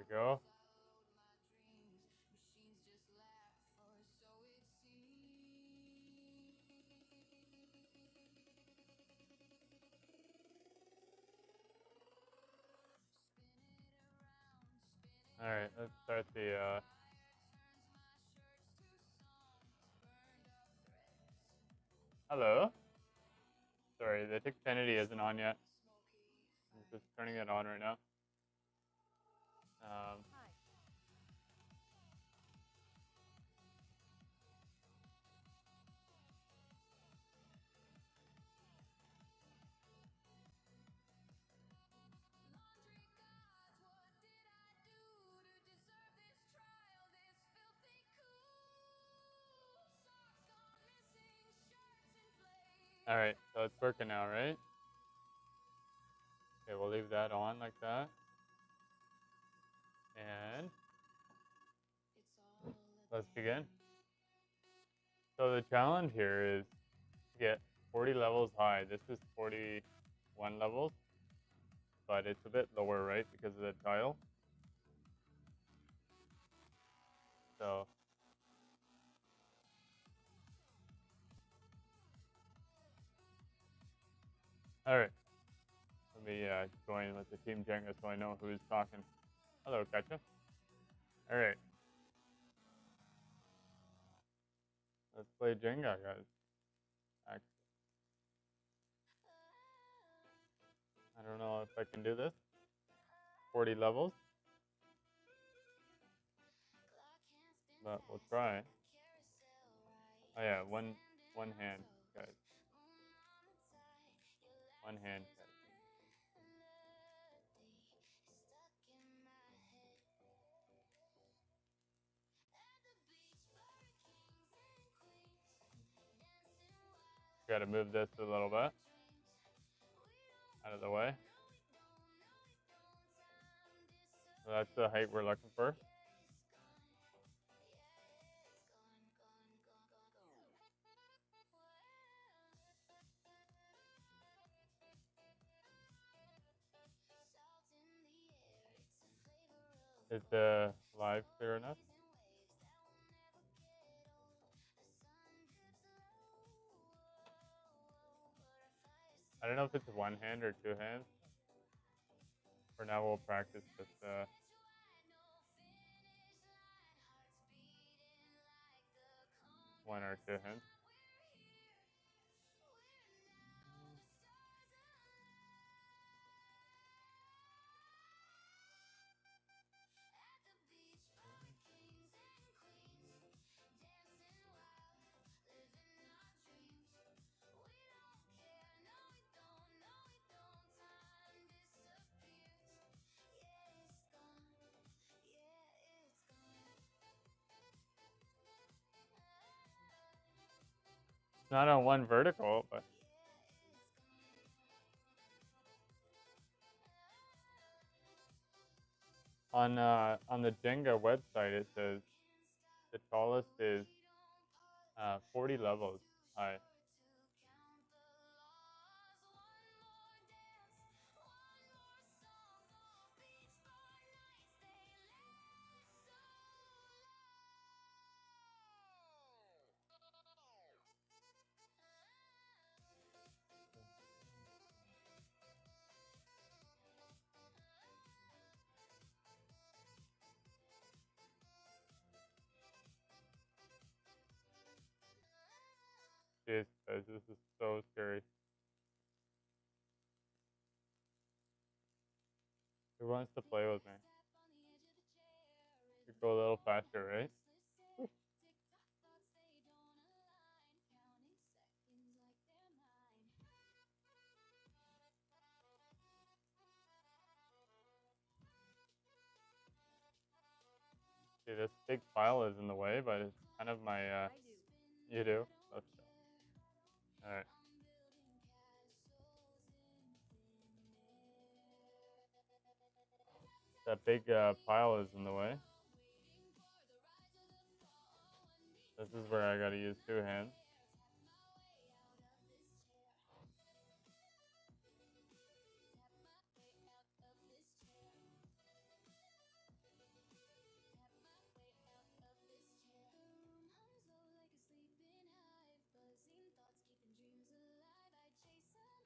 we go. All right, let's start the. Hello. Sorry, the Xfinity isn't on yet. I'm just turning it on right now. Hi. All right, so it's working now, right? Okay, we'll leave that on like that. And let's begin. So the challenge here is to get 40 levels high. This is 41 levels, but it's a bit lower, right, because of the tile. So all right, let me join with the team Jenga so I know who's talking. Hello, Katja. All right, let's play Jenga, guys. Actually, I don't know if I can do this. 40 levels, but we'll try. Oh yeah, one hand, guys. One hand, guys. Got to move this a little bit out of the way. So that's the height we're looking for. Is the live clear enough? I don't know if it's one hand or two hands. For now, we'll practice with one or two hands. It's not on one vertical, but on the Jenga website it says the tallest is 40 levels high. Jeez, guys, this is so scary. Who wants to play with me? Could go a little faster, right? See, this big pile is in the way, but it's kind of my. I do. You do? Let's go. All right. That big pile is in the way. This is where I gotta use two hands.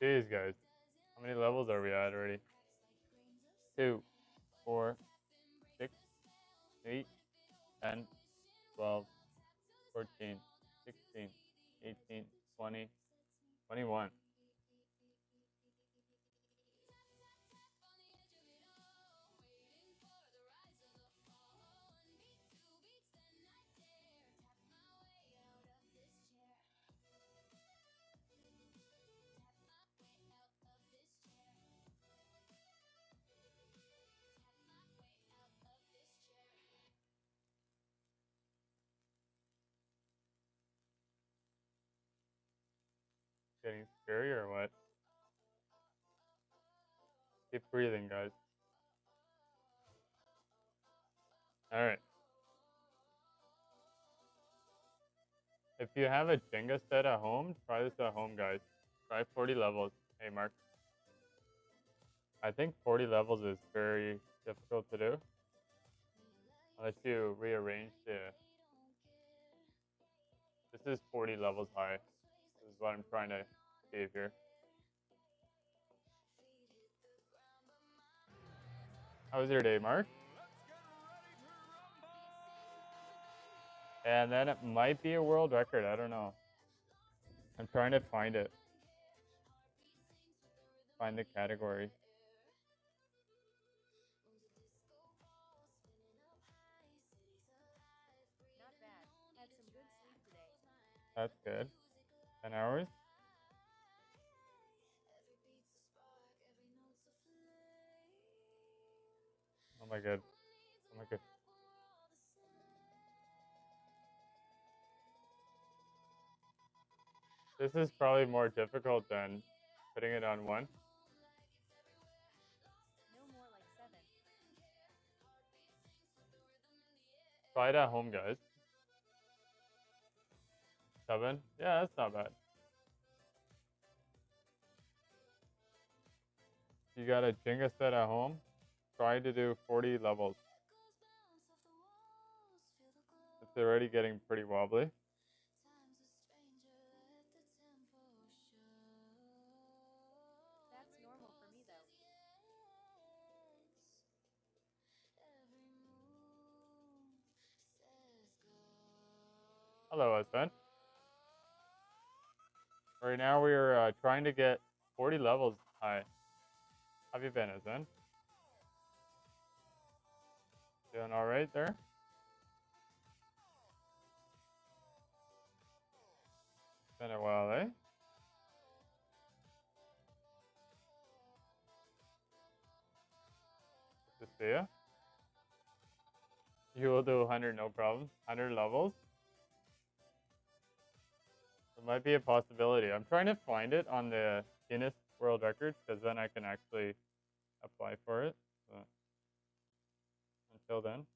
Jeez, guys. How many levels are we at already? 2, 4, 6, 8, 10, 12, 14, 16, 18, 20, 21. Getting scary or what? Keep breathing, guys. All right. If you have a Jenga set at home, try this at home, guys. Try 40 levels. Hey, Mark. I think 40 levels is very difficult to do unless you rearrange the. This is 40 levels high. This is what I'm trying to achieve here. How was your day, Mark? And then it might be a world record. I don't know. I'm trying to find it. Find the category. Not bad. Had some good sleep today. That's good. 10 hours. Oh my god. Oh my god. This is probably more difficult than putting it on one. No more like 7. Try it at home, guys. 7. Yeah, that's not bad. You got a Jenga set at home. Try to do 40 levels. It's already getting pretty wobbly. That's normal for me though. Hello, Ascent. Right now we are trying to get 40 levels high. How have you been, Ascent? Doing all right there? Been a while, eh? Good to see ya. You will do 100, no problem. 100 levels. It might be a possibility. I'm trying to find it on the Guinness World Records because then I can actually apply for it. But until then,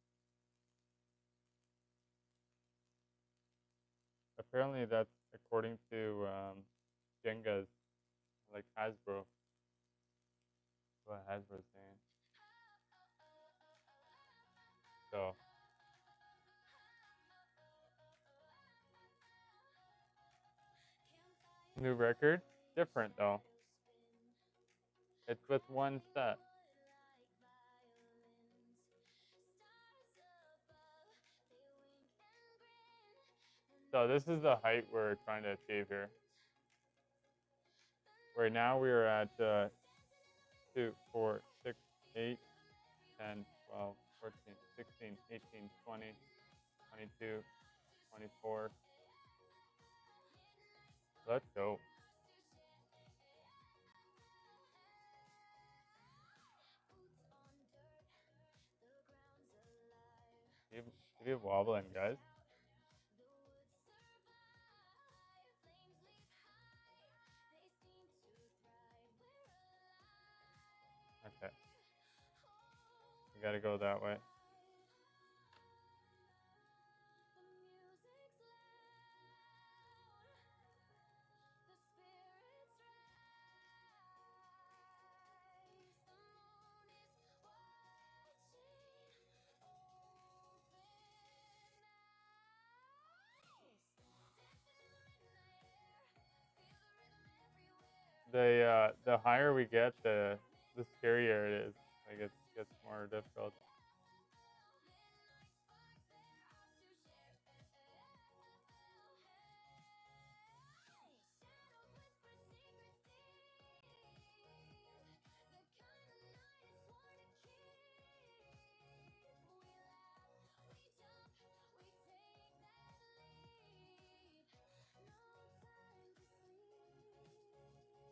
apparently that's according to Jenga's, like Hasbro. What Hasbro's saying. So new record, different though. It's with one set. So this is the height we're trying to achieve here. Right now we are at 2, 4, 6, 8, 10, 12, 14, 16, 18, 20, 22, 24. Let's go. Keep wobbling, guys. Okay. We gotta go that way. The higher we get, the scarier it is. Like it gets more difficult.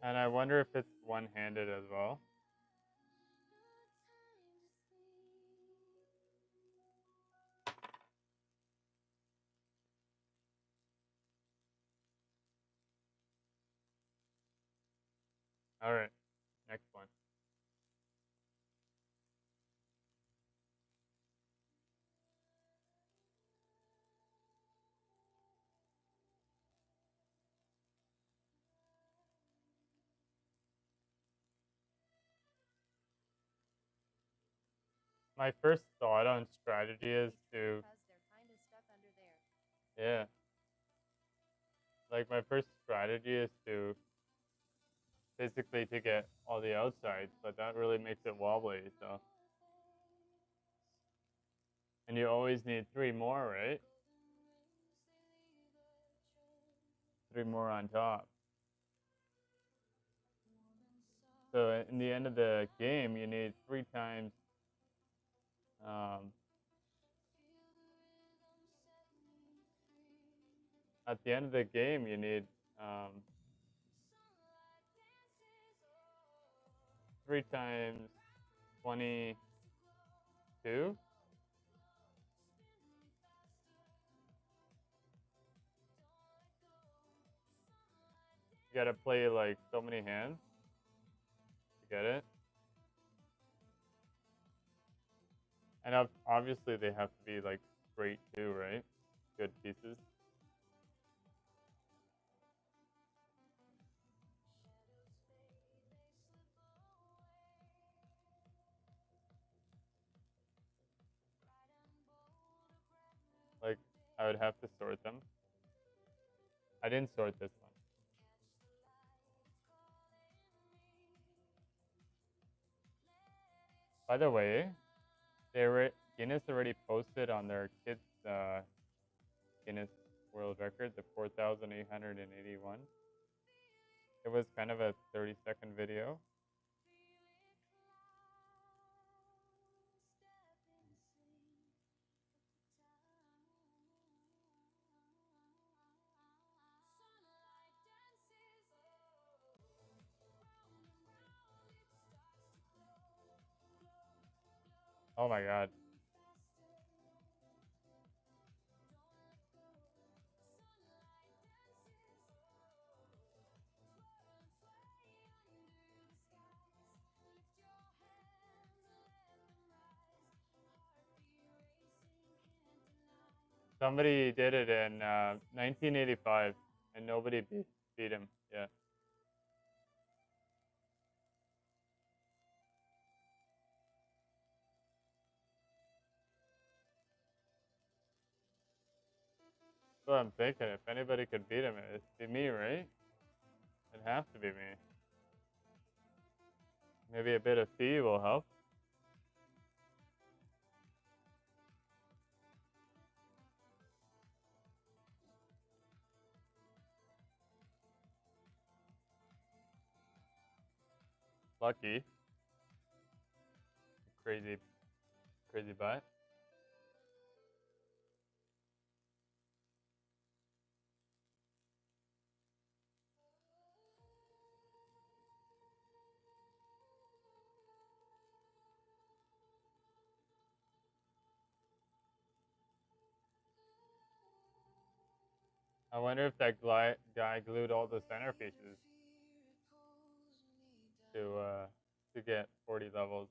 And I wonder if it's one-handed as well. All right, next one. My first thought on strategy is to, Because they're kind of stuck under there. yeah, like my first strategy is to basically to get all the outsides, but that really makes it wobbly. So, and you always need three more, right? Three more on top. So in the end of the game, you need three times. Um, at the end of the game, you need um, three times 22. You got to play like so many hands to get it. And obviously, they have to be like straight too, right? Good pieces. Like, I would have to sort them. I didn't sort this one. By the way, Guinness already posted on their kids Guinness World Record the 4,881. It was kind of a 30-second video. Oh my god. Somebody did it in 1985, and nobody beat him. Yeah. So I'm thinking if anybody could beat him, it'd be me, right? It'd have to be me. Maybe a bit of fee will help. Lucky. Crazy, crazy butt. I wonder if that guy glued all the centerpieces to get 40 levels.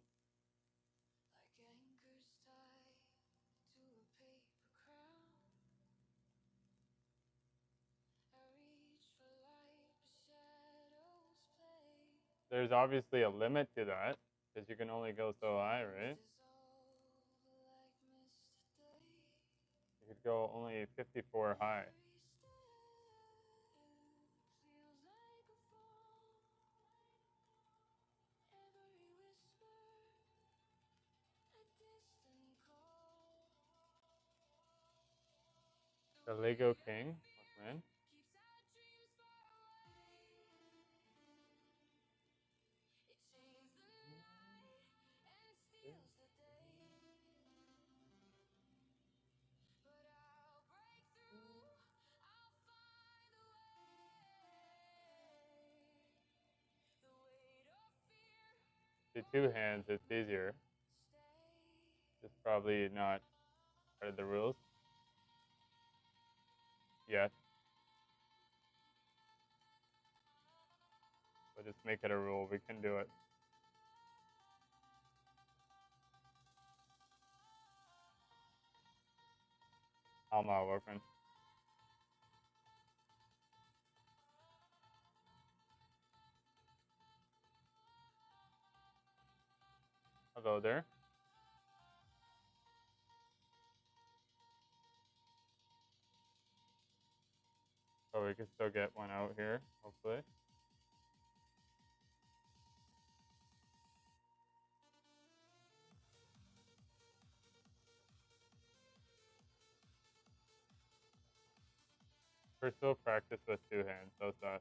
There's obviously a limit to that because you can only go so high, right? You could go only 54 high. The Lego King. Welcome in. The two hands, it's easier. It's probably not part of the rules yet. We'll just make it a rule. We can do it. Alma, welcome. Hello there. So we can still get one out here, hopefully. First we'll practice with two hands, so then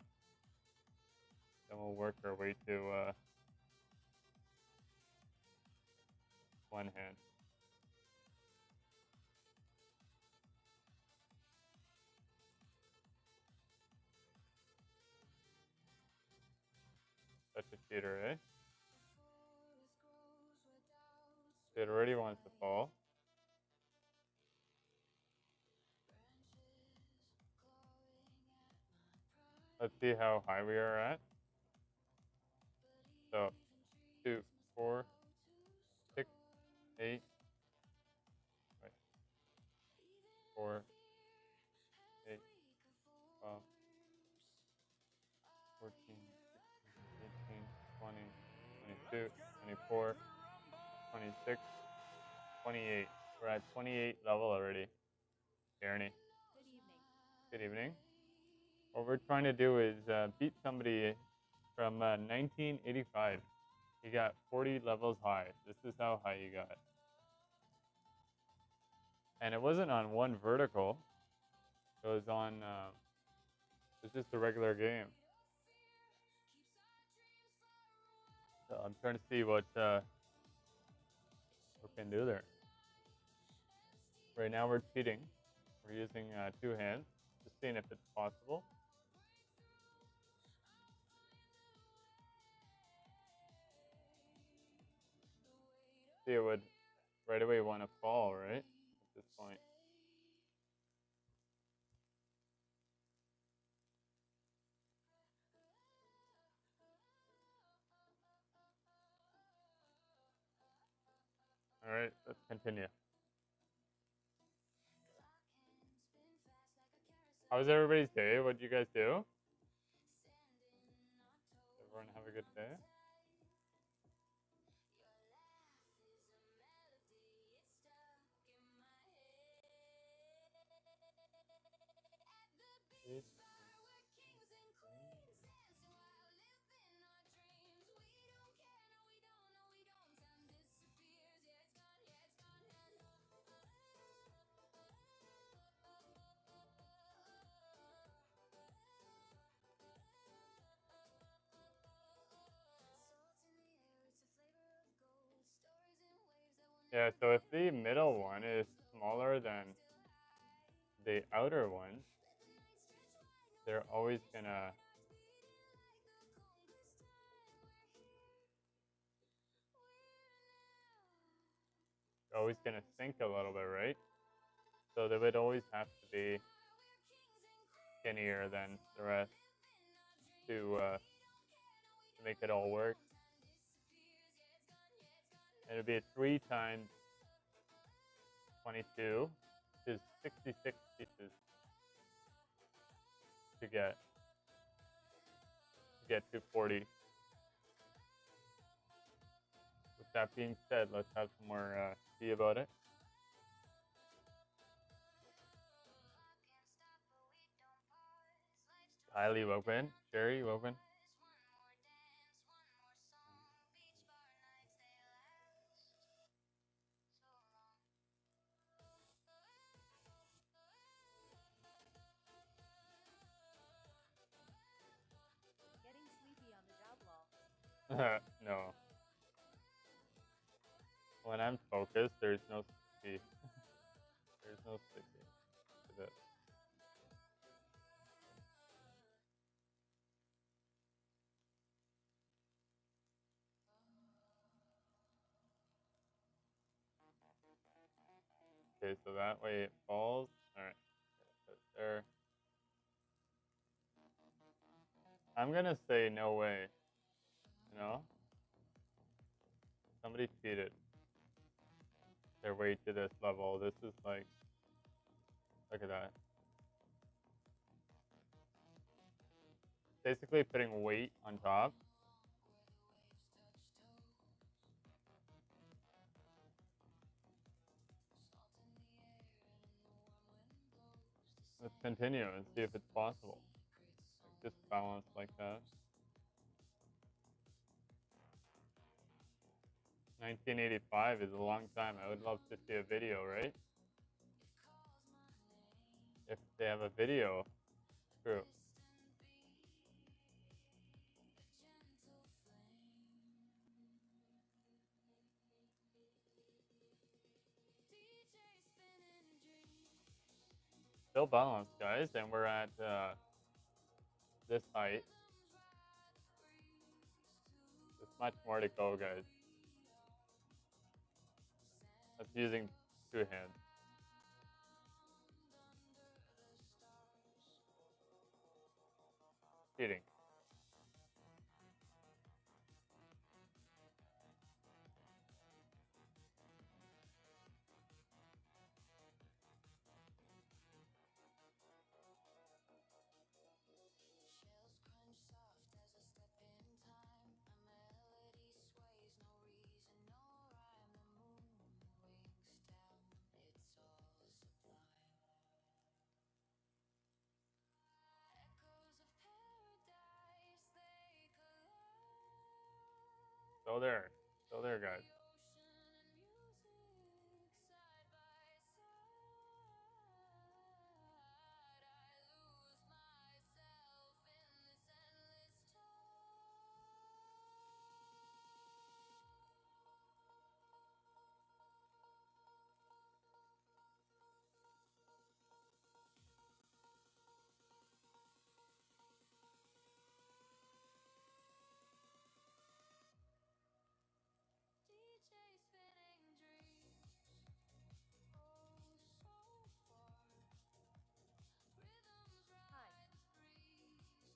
we'll work our way to one hand. Such a cheater, eh? It already wants to fall. Let's see how high we are at. So 2, 4, 6, 8, 4, 8, 12, 14, 16, 18, 20, 22, 24, 26, 28. We're at 28 level already. Ernie. Good evening. Good evening. What we're trying to do is beat somebody from 1985. He got 40 levels high. This is how high he got. And it wasn't on one vertical. It was on, it's just a regular game. So I'm trying to see what we can do there. Right now we're cheating. We're using two hands, just seeing if it's possible. See, it would right away want to fall, right? At this point. All right, let's continue. How was everybody's day? What did you guys do? Everyone have a good day? Yeah, so if the middle one is smaller than the outer one, they're always gonna sink a little bit, right? So they would always have to be skinnier than the rest to make it all work. And it'd be 3 times 22, which is 66 pieces to get 240. With that being said, let's have some more see about it. Kylie, welcome. Sherry, welcome. No. When I'm focused, there's no sticky. There's no sticky to this. Okay, so that way it falls. Alright. Put it there. I'm gonna say no way. You know? Somebody cheated their way to this level. This is like, look at that. Basically putting weight on top. Let's continue and see if it's possible. Like just balance like that. 1985 is a long time. I would love to see a video, right? If they have a video, true. Still balanced, guys, and we're at this height. There's much more to go, guys. That's using two hands. Cheating. Still there, guys.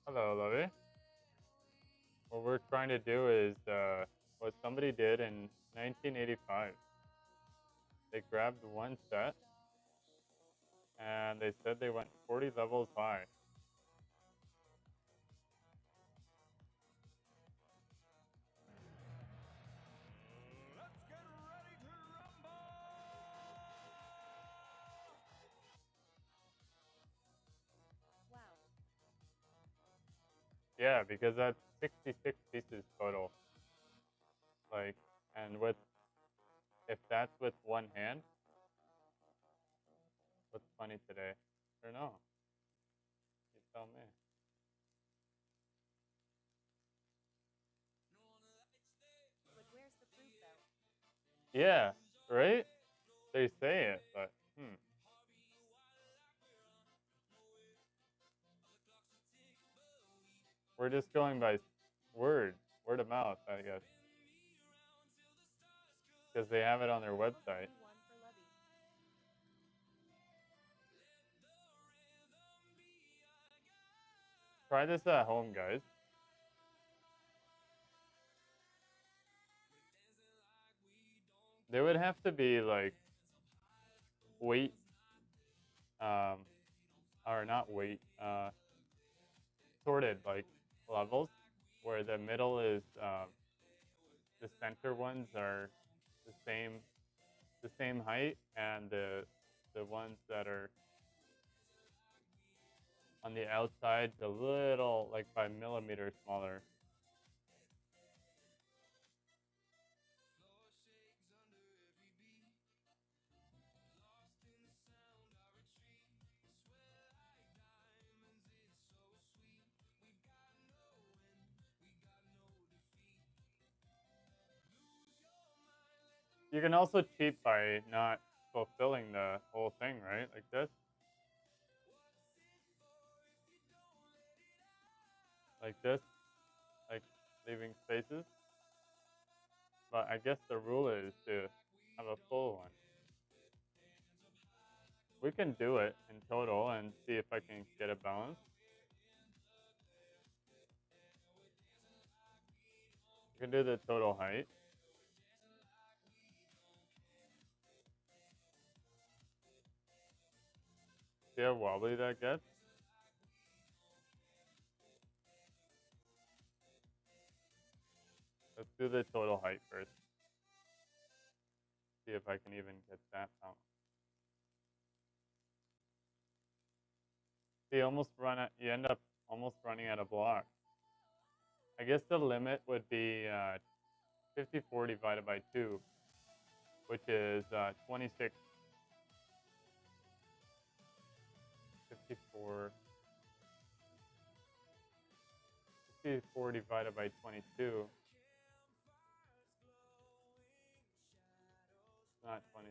Hello, Lovey. What we're trying to do is what somebody did in 1985. They grabbed one set and they said they went 40 levels high. Wow. Yeah, because that's 66 pieces total. Like, and with if that's with one hand, what's funny today? Or no? You tell me. But where's the proof, though? Yeah, right? They say it, but we're just going by word of mouth, I guess, because they have it on their website. 1 for Levy. Try this at home, guys. There would have to be like weight, or not weight, sorted like levels, where the middle is the center ones are the same height, and the ones that are on the outside a little like by millimeters smaller. You can also cheat by not fulfilling the whole thing, right? Like this. Like this. Like leaving spaces. But I guess the rule is to have a full one. We can do it in total and see if I can get a balance. We can do the total height. See how wobbly that gets? Let's do the total height first. See if I can even get that balance. So you end up almost running out of blocks. I guess the limit would be 54 divided by 2, which is 26. 54, 54 divided by 22. Not 20.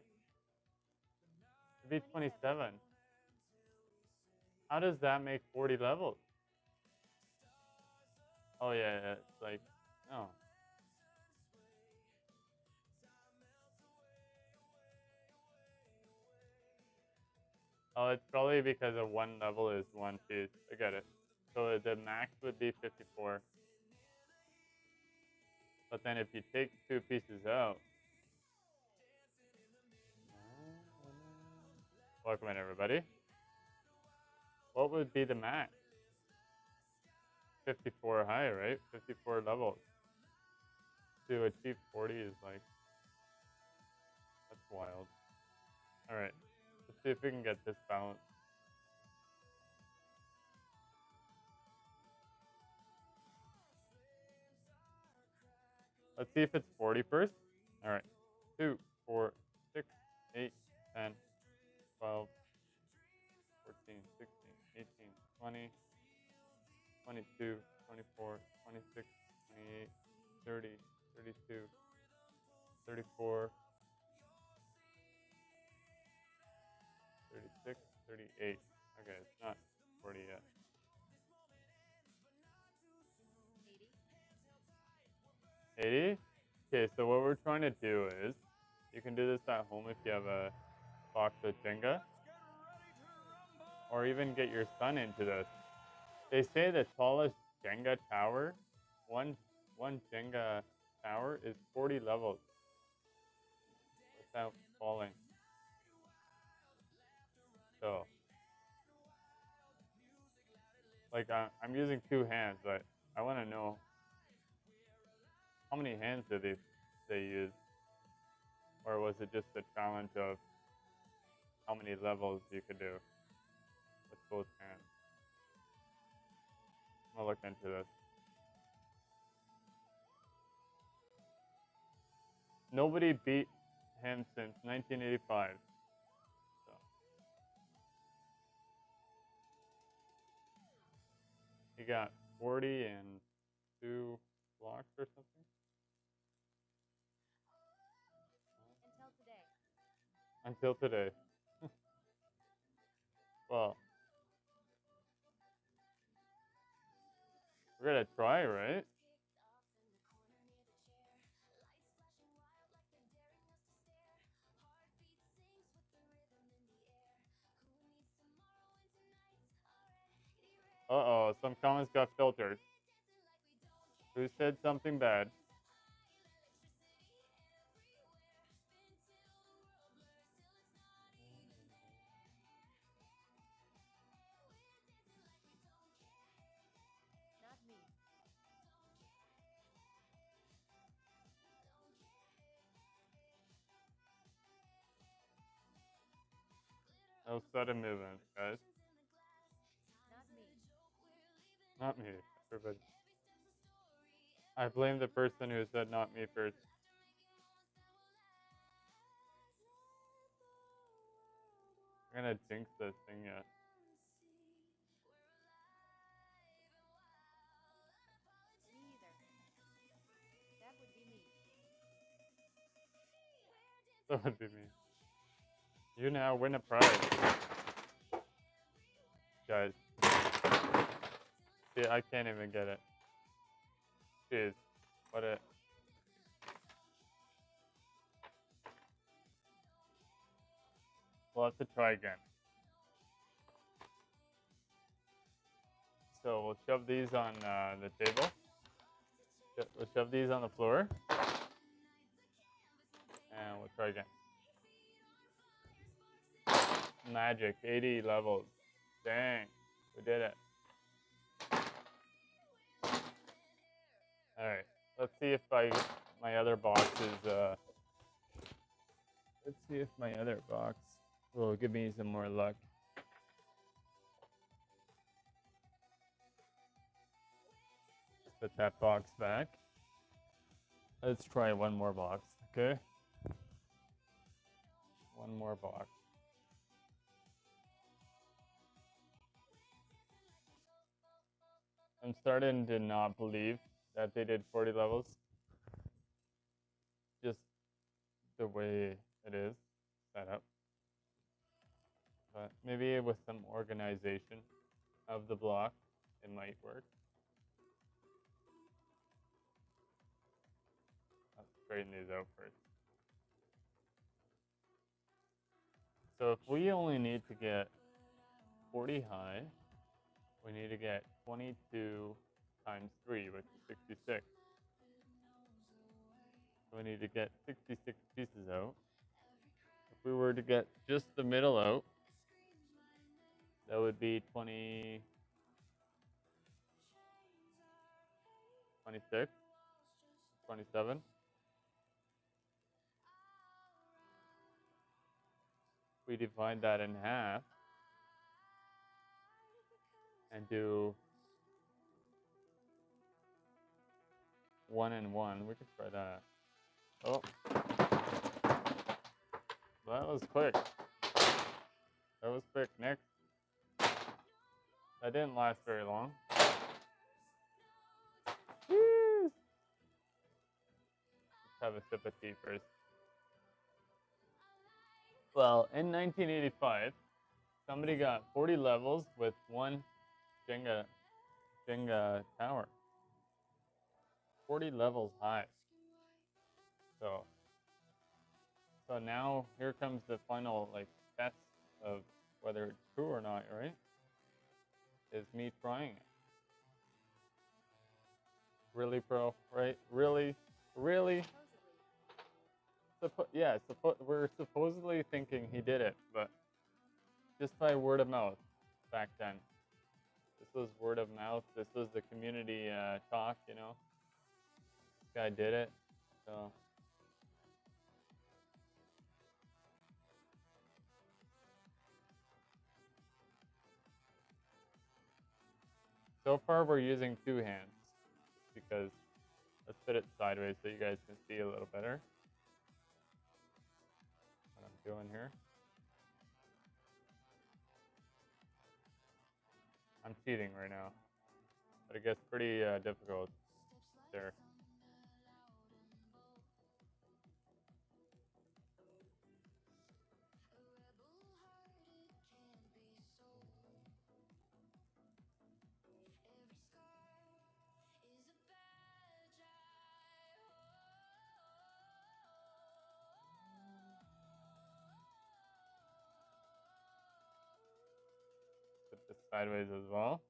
It'd be 27. How does that make 40 levels? Oh yeah, it's like, no. Oh, it's probably because of one level is one piece. I get it. So the max would be 54. But then if you take two pieces out. Welcome in, everybody. What would be the max? 54 high, right? 54 levels. To achieve 40 is like, that's wild. All right, let's see if we can get this balance. Let's see if it's 40 first. All right, 2, 4, 6, 8, 10, 12, 14, 16, 18, 20, 22, 24, 26, 28, 30, 32, 34, 36, 38. Okay, it's not 40 yet. 80. 80? Okay, so what we're trying to do is, you can do this at home if you have a box of Jenga, or even get your son into this. They say the tallest Jenga tower, one Jenga tower is 40 levels without falling. So, like I'm using two hands, but I want to know how many hands do they use, or was it just a challenge of how many levels you could do with both hands? I'm gonna look into this. Nobody beat him since 1985. So. He got 40 and 2 blocks or something. Until today. Until today. Well, we're gonna try, right? Uh-oh, some comments got filtered. Who said something bad? Not me. No sudden movements, guys. Not me. Not me, everybody. I blame the person who said not me first. I'm gonna jinx this thing yet. Me either. That would be me. That would be me. You now win a prize. Guys. See, I can't even get it. Jeez. What a... We'll have to try again. So we'll shove these on the table. We'll shove these on the floor. And we'll try again. Magic, 80 levels. Dang, we did it. All right, let's see if my other box is, let's see if my other box will give me some more luck. Put that box back. Let's try one more box, okay? One more box. I'm starting to not believe that they did 40 levels. Just the way it is set up. But maybe with some organization of the block, it might work. Let's straighten these out first. So if we only need to get 40 high, we need to get 22 times 3, which is 66. So we need to get 66 pieces out. If we were to get just the middle out, that would be 20, 26, 27. We divide that in half and do 1 and 1. We could try that. Oh, that was quick. That was quick, Nick. That didn't last very long. Woo! Let's have a sip of tea first. Well, in 1985, somebody got 40 levels with one Jenga tower. 40 levels high. So now here comes the final test of whether it's true or not, right? Is me trying it. Really, pro, right? Really? We're supposedly thinking he did it, but just by word of mouth back then. This was word of mouth. This was the community talk, you know. This guy did it, so. So far, we're using 2 hands because let's put it sideways so you guys can see a little better what I'm doing here. I'm cheating right now, but it gets pretty difficult there. Put this sideways as well.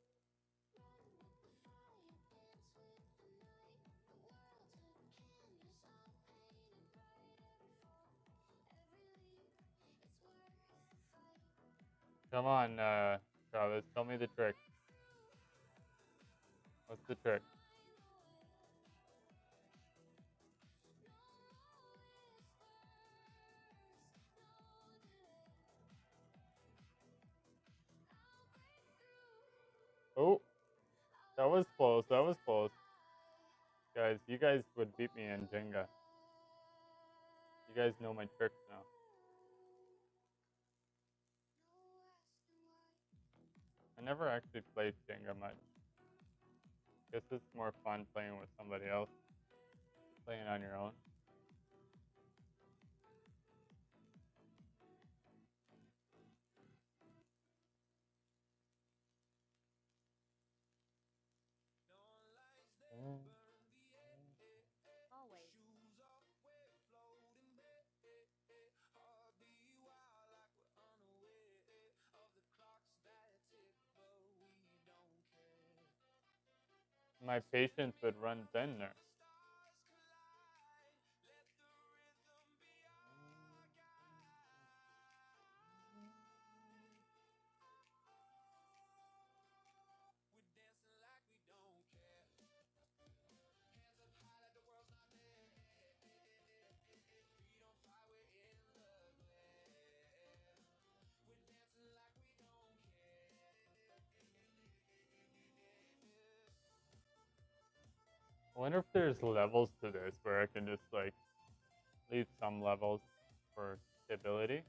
Come on, Travis, tell me the trick. What's the trick? Oh, that was close. That was close. Guys, you guys would beat me in Jenga. You guys know my tricks now. I never actually played Jenga much. Guess it's more fun playing with somebody else. Playing on your own. my patience would run thin there. I wonder if there's levels to this where I can just like leave some levels for stability.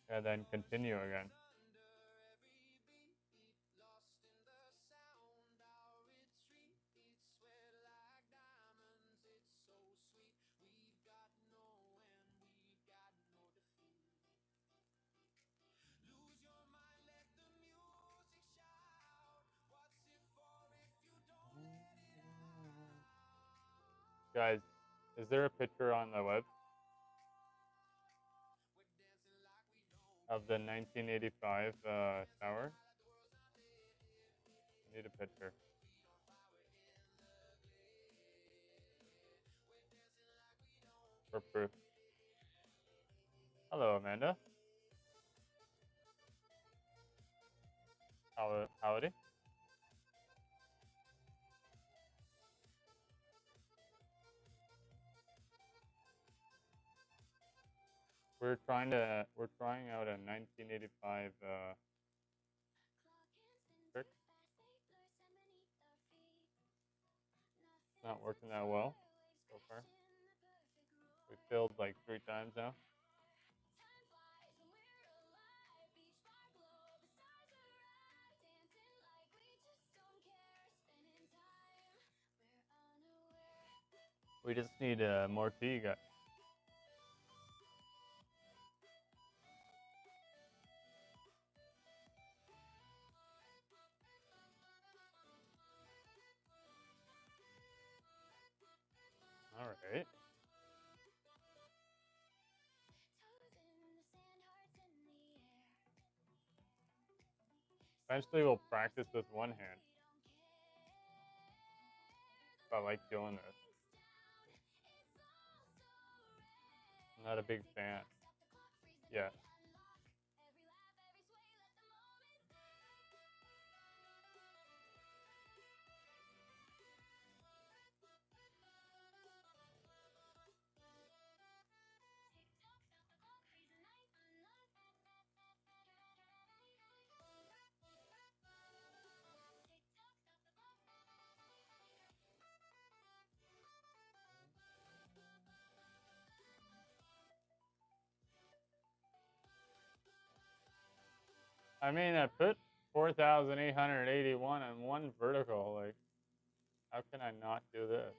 And then continue again. Guys, is there a picture on the web of the 1985 tower? I need a picture. For proof. Hello, Amanda. Howdy. We're trying out a 1985 trick. It's not working that well so far. We failed like 3 times now. We just need more tea, guys. All right. Eventually, we'll practice with one hand. I like doing this. I'm not a big fan. Yeah. I mean, I put 4,881 on one vertical. Like, how can I not do this?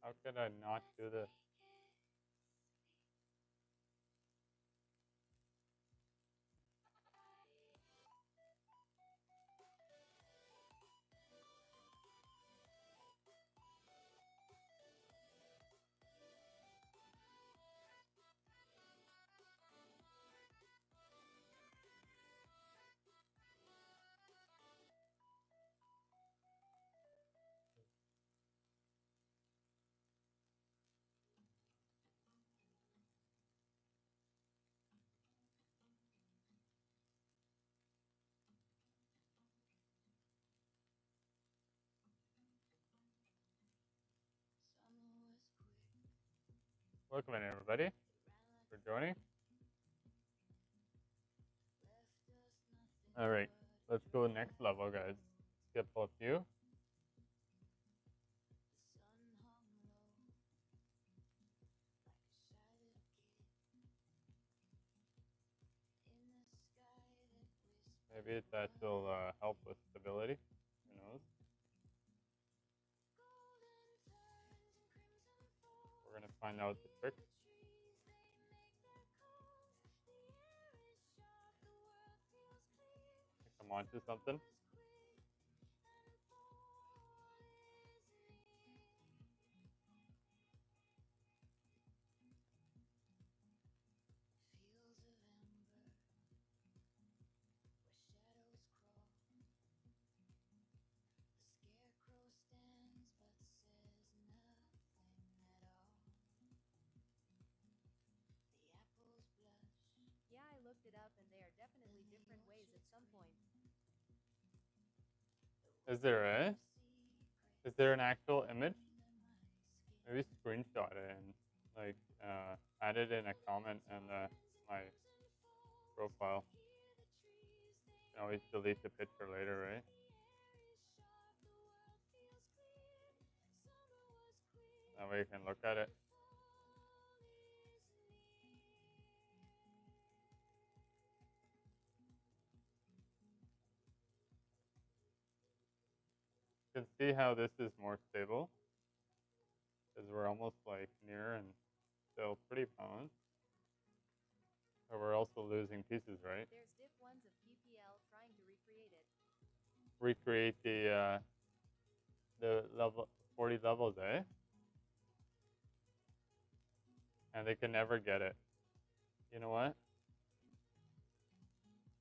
How could I not do this? Welcome in, everybody, for joining. All right, let's go next level, guys. Skip a few. Maybe that will help with stability. Who knows? We're gonna find out the trick. Come on to something. Is there a? Is there an actual image? Maybe screenshot it and like add it in a comment in my profile. You can always delete the picture later, right? That way you can look at it. You can see how this is more stable because we're almost like near and still pretty balanced. But we're also losing pieces, right? There's diff ones of PPL trying to recreate it. Recreate the level 40 levels, eh? And they can never get it. You know what?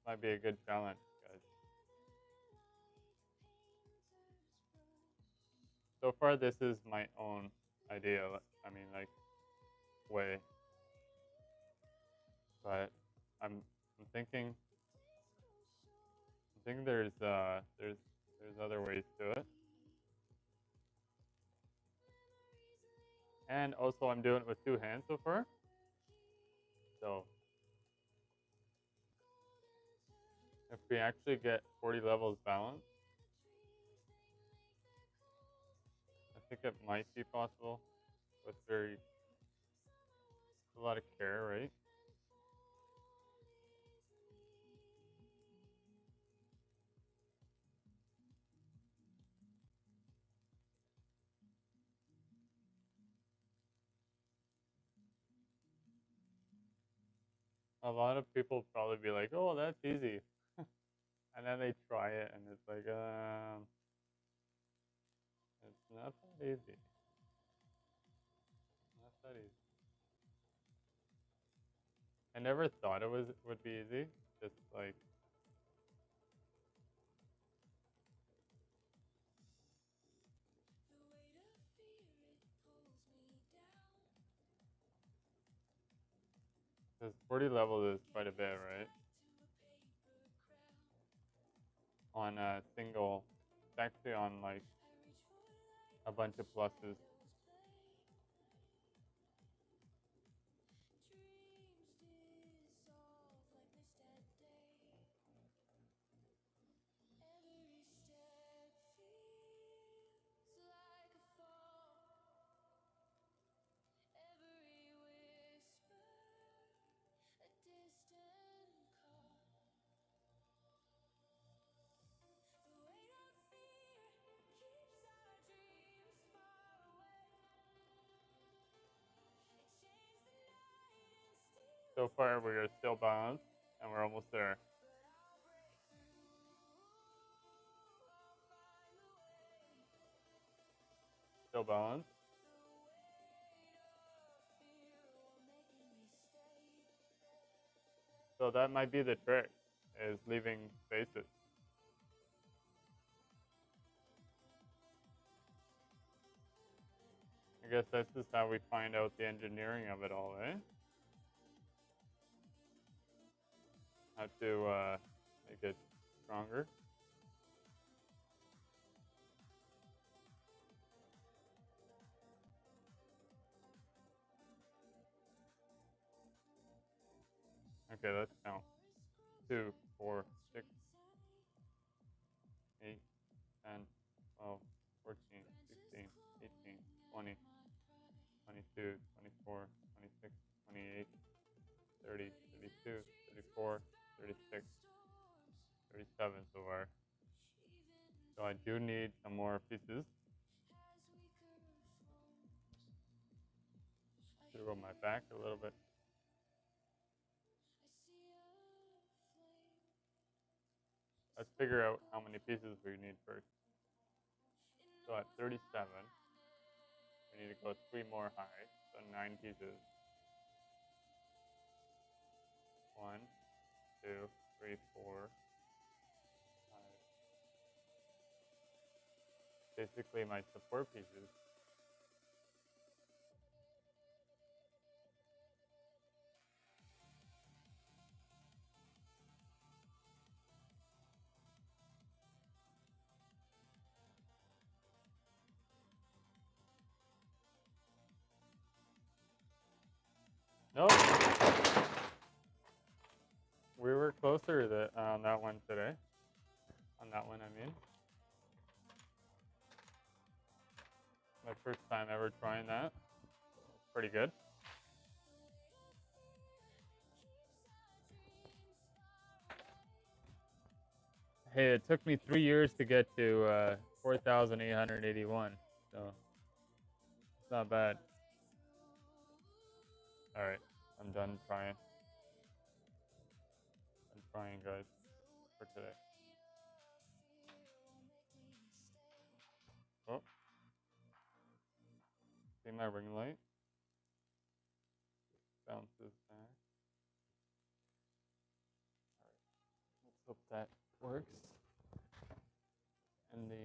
Might be a good challenge, guys. So far, this is my own idea. I mean, like, way. But I'm thinking there's other ways to it. And also, I'm doing it with two hands so far. So if we actually get 40 levels balanced, I think it might be possible with a lot of care, right? A lot of people probably be like, "Oh, that's easy," and then they try it, and it's like, it's not that easy. Not that easy. I never thought it would be easy. Just like because 40 levels is quite a bit, right? On a single, it's actually on like a bunch of pluses. So far, we are still balanced, and we're almost there. Still balanced. So that might be the trick, is leaving spaces. I guess that's just how we find out the engineering of it all, eh? How to make it stronger. Okay, let's count. 2, 4, 6, 8, 10, 12, 14, 16, 18, 20, 22, 24, 26, 28, 30, 32, 34, 36, 37 so far. So I do need some more pieces. Should go my back a little bit. Let's figure out how many pieces we need first. So at 37, we need to go 3 more high, so 9 pieces. 1, 2, 3, 4, 5. Basically my support pieces. closer on that one today. On that one, I mean. My first time ever trying that. Pretty good. Hey, it took me 3 years to get to 4,881, so it's not bad. All right, I'm done trying. I'm trying, guys, for today. Oh, see my ring light? Bounces back. All right, let's hope that works. And the